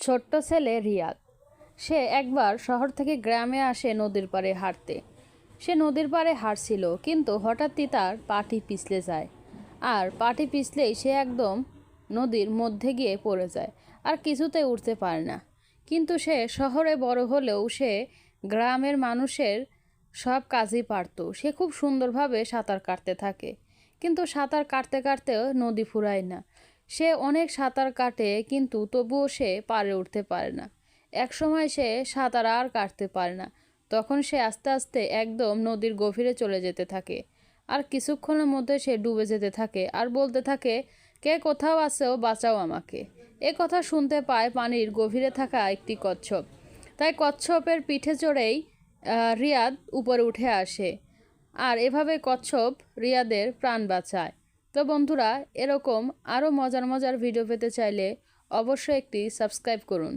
ছোট্ট ছেলে রিয়াদ। সে একবার শহর থেকে গ্রামে আসে নদীর পাড়ে হাঁটতে। সে নদীর পাড়ে হাঁটছিল, কিন্তু হঠাৎই তার পাটি পিছলে যায়। আর পাটি পিছলেই সে একদম নদীর মধ্যে গিয়ে পড়ে যায়, আর কিছুতেই উঠতে পারে না। কিন্তু সে শহরে বড় হলেও সে গ্রামের মানুষের সব কাজই পারত। সে খুব সুন্দরভাবে সাঁতার কাটতে থাকে, কিন্তু সাঁতার কাটতে কাটতেও নদী ফুরায় না। সে অনেক সাঁতার কাটে, কিন্তু তবুও সে পাড়ে উঠতে পারে না। একসময় সে সাঁতার আর কাটতে পারে না। তখন সে আস্তে আস্তে একদম নদীর গভীরে চলে যেতে থাকে। আর কিছুক্ষণের মধ্যে সে ডুবে যেতে থাকে আর বলতে থাকে, কে কোথাও আছেও, বাঁচাও আমাকে। এ কথা শুনতে পায় পানির গভীরে থাকা একটি কচ্ছপ। তাই কচ্ছপের পিঠে চড়েই রিয়াদ উপরে উঠে আসে। আর এভাবে কচ্ছপ রিয়াদের প্রাণ বাঁচায়। তো বন্ধুরা, এরকম আরও মজার মজার ভিডিও পেতে চাইলে অবশ্যই একটি সাবস্ক্রাইব করুন।